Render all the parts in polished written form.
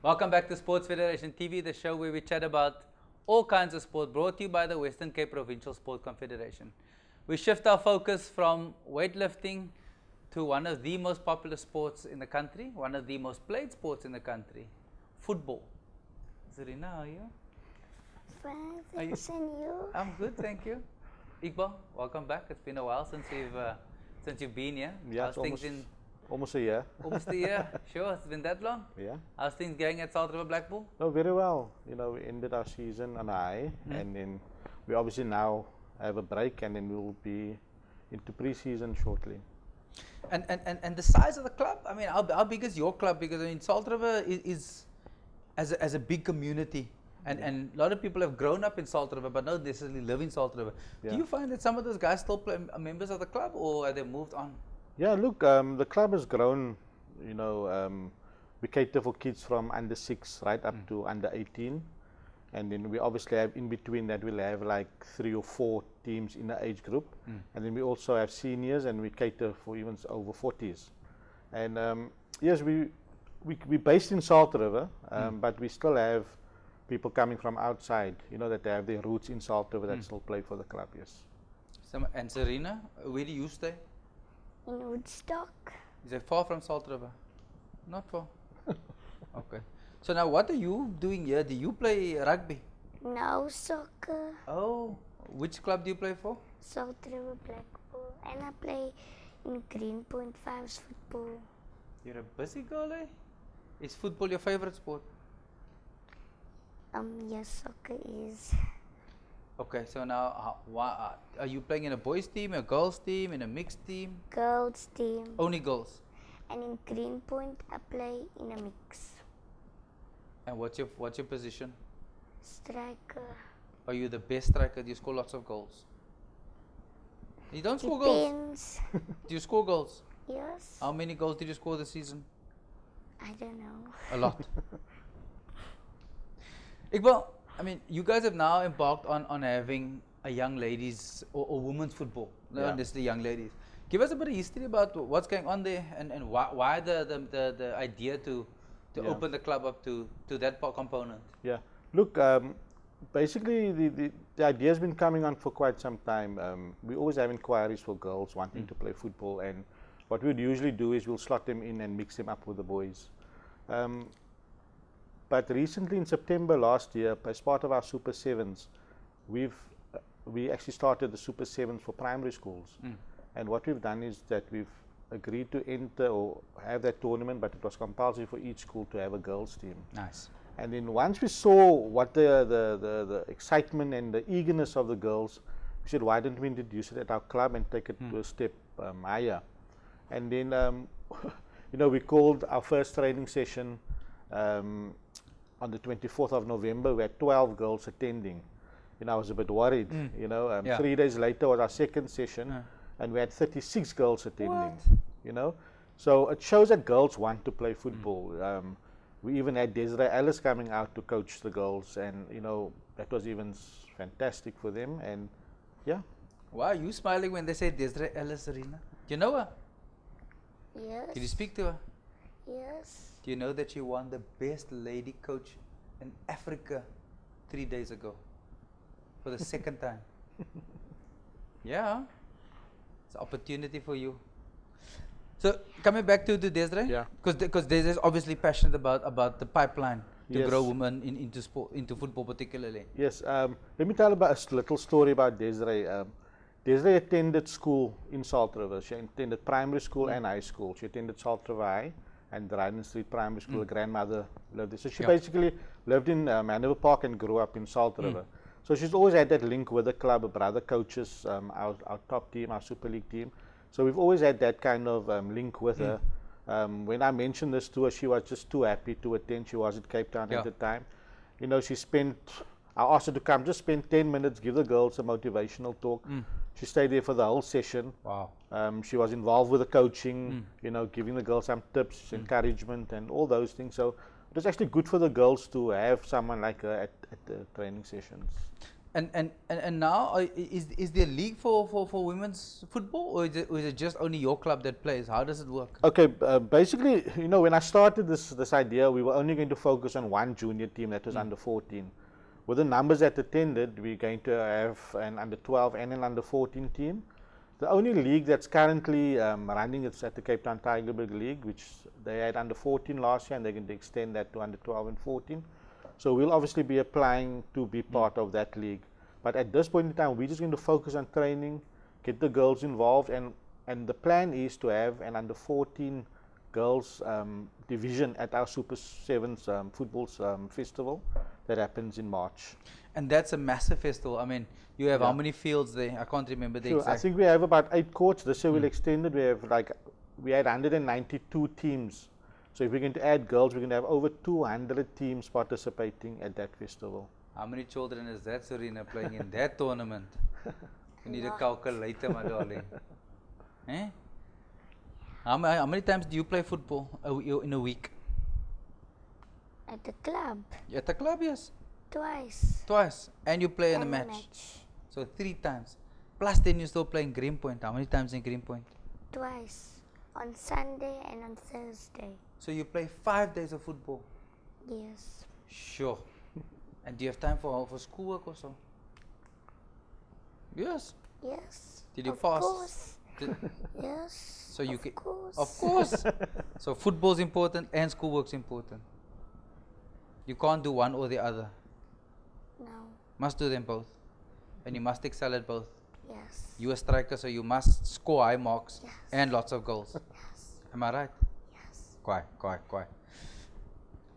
Welcome back to Sports Federation TV, the show where we chat about all kinds of sport, brought to you by the Western Cape Provincial Sport Confederation. We shift our focus from weightlifting to one of the most popular sports in the country, one of the most played sports in the country, football. Zarina, how are you? Fine, thanks, and you? I'm good, thank you. Iqbal, welcome back. It's been a while since you've been here. Yeah, How's things in almost a year. almost a year? Sure, it's been that long. Yeah. How's things going at Saltriver Blackpool? No, very well. You know, we ended our season on a high, and then we obviously now have a break, and then we will be into pre-season shortly. And the size of the club. I mean, how big is your club? Because I mean, Saltriver is as a big community. And a lot of people have grown up in Saltriver, but not necessarily live in Saltriver. Yeah. Do you find that some of those guys still are members of the club, or have they moved on? Yeah, look, the club has grown. You know, we cater for kids from under 6 right up to under 18, and then we obviously have in between that we'll have like 3 or 4 teams in the age group, and then we also have seniors, and we cater for even over 40s. And yes, we're based in Saltriver, but we still have people coming from outside, you know, that they have their roots in Saltriver that still play for the club, yes. And Serena, where do you stay? In Woodstock. Is it far from Saltriver? Not far. Okay. So now what are you doing here? Do you play rugby? No, soccer. Oh, which club do you play for? Saltriver Blackpool. And I play in Greenpoint 5's football. You're a busy girl, eh? Is football your favorite sport? Yes, soccer is. Okay, so now are you playing in a boys team, a girls team, in a mixed team? Girls team. Only girls. And in Greenpoint, I play in a mix. And what's your position? Striker. Are you the best striker? Do you score lots of goals? You don't score goals. Depends. Do you score goals? Yes. How many goals did you score this season? I don't know. A lot. Iqbal, I mean, you guys have now embarked on having a young ladies or women's football, not necessarily young ladies. Give us a bit of history about what's going on there, and why the idea to open the club up to that component. Yeah, look, basically the idea has been coming on for quite some time. We always have inquiries for girls wanting to play football, and what we'd usually do is we'll slot them in and mix them up with the boys. But recently in September last year, as part of our Super 7s, we actually started the Super 7s for primary schools. And what we've done is that we've agreed to enter or have that tournament, but it was compulsory for each school to have a girls team. Nice. And then once we saw what the excitement and the eagerness of the girls, we said, why don't we introduce it at our club and take it to a step higher? And then, you know, we called our first training session on the 24th of November. We had 12 girls attending. You know, I was a bit worried. You know, 3 days later was our second session, and we had 36 girls attending. What? You know, so it shows that girls want to play football. We even had Desiree Ellis coming out to coach the girls, and you know, that was even fantastic for them. And yeah. Why are you smiling when they say Desiree Ellis, Arena? Do you know her? Yes. Did you speak to her? Yes. Do you know that she won the best lady coach in Africa 3 days ago for the second time? Yeah, it's an opportunity for you. So coming back to Desiree, because Desiree is obviously passionate about the pipeline to grow women into sport, into football particularly. Yes. Let me tell about a little story about Desiree. Desiree attended school in Saltriver. She attended primary school and high school. She attended Saltriver High and Dryden Street Primary School. Her grandmother lived there. So she basically lived in Mandible Park and grew up in Saltriver. So she's always had that link with the club. Her brother coaches our top team, our Super League team. So we've always had that kind of link with her. When I mentioned this to her, she was just too happy to attend. She was at Cape Town at the time. You know, I asked her to come, just spend 10 minutes, give the girls a motivational talk. She stayed there for the whole session. Wow. She was involved with the coaching, you know, giving the girls some tips, encouragement, and all those things. So it was actually good for the girls to have someone like her at the training sessions. And now is there a league for women's football, or is it just only your club that plays? How does it work? Okay, basically, you know, when I started this idea, we were only going to focus on one junior team that was under 14. With the numbers that attended, we're going to have an under 12 and an under 14 team. The only league that's currently running is at the Cape Town Tygerberg League, which they had under 14 last year, and they're going to extend that to under 12 and 14. So we'll obviously be applying to be part of that league. But at this point in time, we're just going to focus on training, get the girls involved, and the plan is to have an under 14 girls division at our Super Sevens football festival that happens in March. And that's a massive festival. I mean, you have how many fields there? I can't remember the exact. I think we have about 8 courts. This year we'll extend it. We had 192 teams. So if we're going to add girls, we're going to have over 200 teams participating at that festival. How many children is that, Serena, playing in that tournament? You need a calculator, my darling. Eh? How many times do you play football in a week? At the club. At the club, yes. Twice. Twice. And you play in a match. So 3 times. Plus then you still play in Greenpoint. How many times in Greenpoint? Twice. On Sunday and on Thursday. So you play 5 days of football? Yes. Sure. And do you have time for schoolwork or so? Yes. Yes. Did you of pass? Course. Yes. So you of course. Of course. So football's important and schoolwork's important. You can't do one or the other. No. Must do them both. And you must excel at both. Yes. You're a striker, so you must score high marks Yes. and lots of goals. Yes. Am I right? Yes. Quite.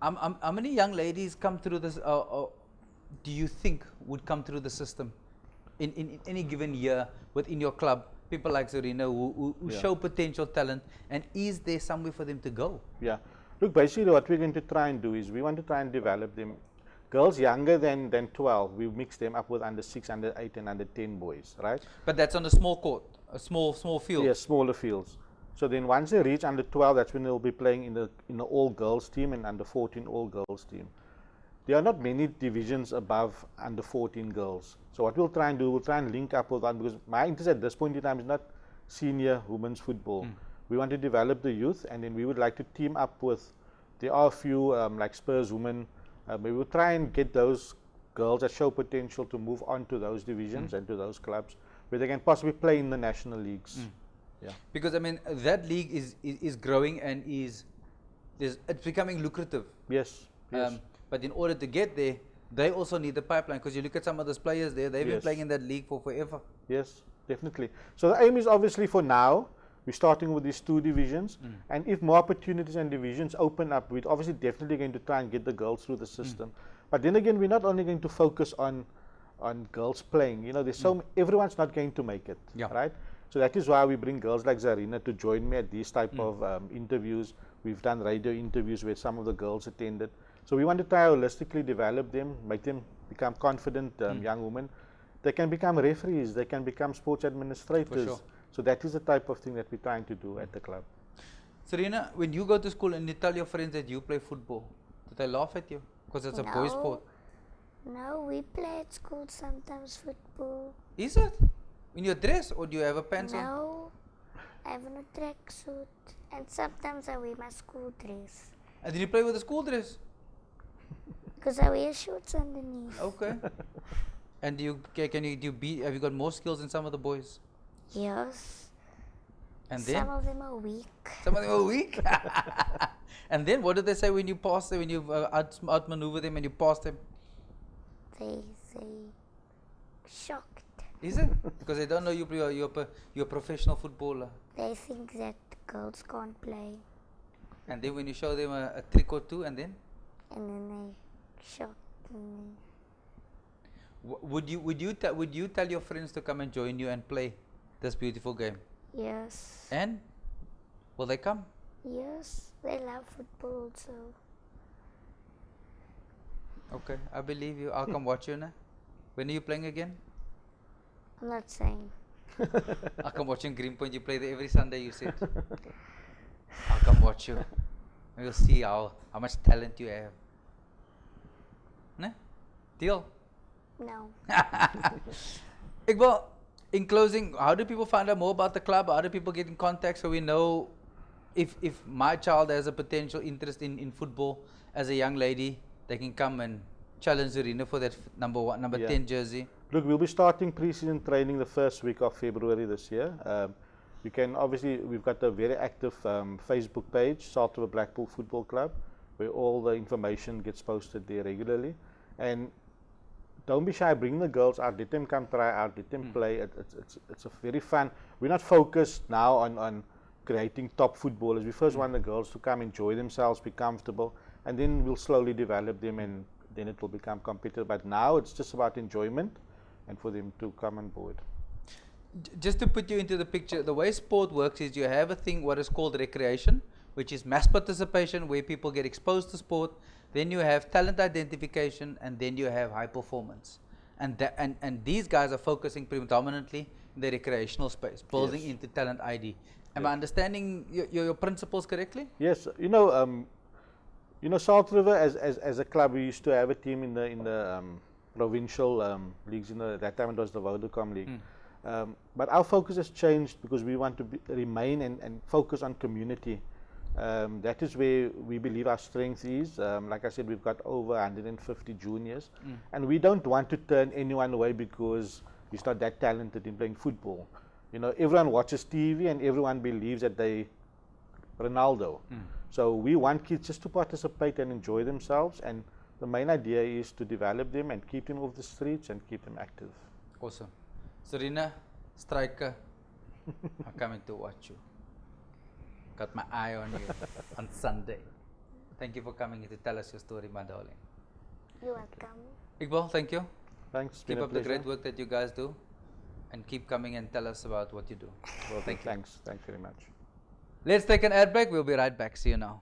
How many young ladies come through this, do you think would come through the system in any given year within your club? People like Serena who show potential talent, and is there somewhere for them to go? Yeah. Look, basically what we're going to try and do is we want to try and develop them. Girls younger than 12, we mix them up with under 6, under 8 and under 10 boys, right? But that's on a small court, a small field. Yes, smaller fields. So then once they reach under 12, that's when they'll be playing in the all girls team and under 14 all girls team. There are not many divisions above under 14 girls. So what we'll try and do, we'll try and link up with that, because my interest at this point in time is not senior women's football. We want to develop the youth, and then we would like to team up with, there are a few like Spurs women, we will try and get those girls that show potential to move on to those divisions and to those clubs where they can possibly play in the national leagues. Yeah. Because I mean that league is growing and it's becoming lucrative. Yes. Yes. But in order to get there, they also need the pipeline, because you look at some of those players there, they've been playing in that league for forever. Yes, definitely. So the aim is obviously for now, we're starting with these 2 divisions, and if more opportunities and divisions open up, we're obviously definitely going to try and get the girls through the system. But then again, we're not only going to focus on girls playing. You know, there's everyone's not going to make it, right? So that is why we bring girls like Zarina to join me at these type of interviews. We've done radio interviews where some of the girls attended. So we want to try holistically develop them, make them become confident young women. They can become referees, they can become sports administrators. For sure. So that is the type of thing that we're trying to do at the club. Serena, when you go to school and you tell your friends that you play football, do they laugh at you? Because it's a boys' sport. No, we play at school sometimes football. Is it? In your dress, or do you have a pants on? No, I have a tracksuit, and sometimes I wear my school dress. And then you play with a school dress? Because I wear shorts underneath. Okay. And have you got more skills than some of the boys? Yes. And then? Some of them are weak. Some of them are weak? And then what do they say when you pass them, when you outmaneuver them and you pass them? They shocked. Is it? Because they don't know you're a professional footballer. They think that girls can't play. And then when you show them a trick or two, and then? And then they shocked me. Would you tell your friends to come and join you and play this beautiful game? Yes. And will they come? Yes, they love football also. Okay, I believe you. I'll come watch you now. When are you playing again? I'm not saying. I'll come watch you in Greenpoint. You play there every Sunday, you said. I'll come watch you. We'll see how much talent you have. Ne? Deal? No. Iqbal, in closing, how do people find out more about the club? How do people get in contact so we know if my child has a potential interest in football as a young lady, they can come and challenge Serena for that number 10 jersey? Look, we'll be starting pre-season training the first week of February this year. You can obviously, we've got a very active Facebook page, Saltriver Blackpool Football Club, where all the information gets posted there regularly. And don't be shy, bring the girls out, let them come try out, let them play. It's a very fun. We're not focused now on creating top footballers. We first want the girls to come, enjoy themselves, be comfortable, and then we'll slowly develop them, and then it will become competitive. But now it's just about enjoyment and for them to come on board. Just to put you into the picture, the way sport works is you have a thing what is called recreation, which is mass participation, where people get exposed to sport. Then you have talent identification, and then you have high performance. And these guys are focusing predominantly in the recreational space, building into talent ID. Am I understanding your principles correctly? Yes, you know, Saltriver as a club, we used to have a team in the provincial leagues. At that time it was the Vodacom League. But our focus has changed because we want to remain and focus on community. That is where we believe our strength is. Like I said, we've got over 150 juniors, and we don't want to turn anyone away because he's not that talented in playing football. You know, everyone watches TV and everyone believes that they Ronaldo. So we want kids just to participate and enjoy themselves, and the main idea is to develop them and keep them off the streets and keep them active. Awesome. Serena, striker, I'm coming to watch you. Got my eye on you on Sunday. Thank you for coming here to tell us your story, my darling. You're welcome. Iqbal, thank you. Thanks. Keep up the great work that you guys do, and keep coming and tell us about what you do. Well, thank you. Thanks very much. Let's take an ad break. We'll be right back. See you now.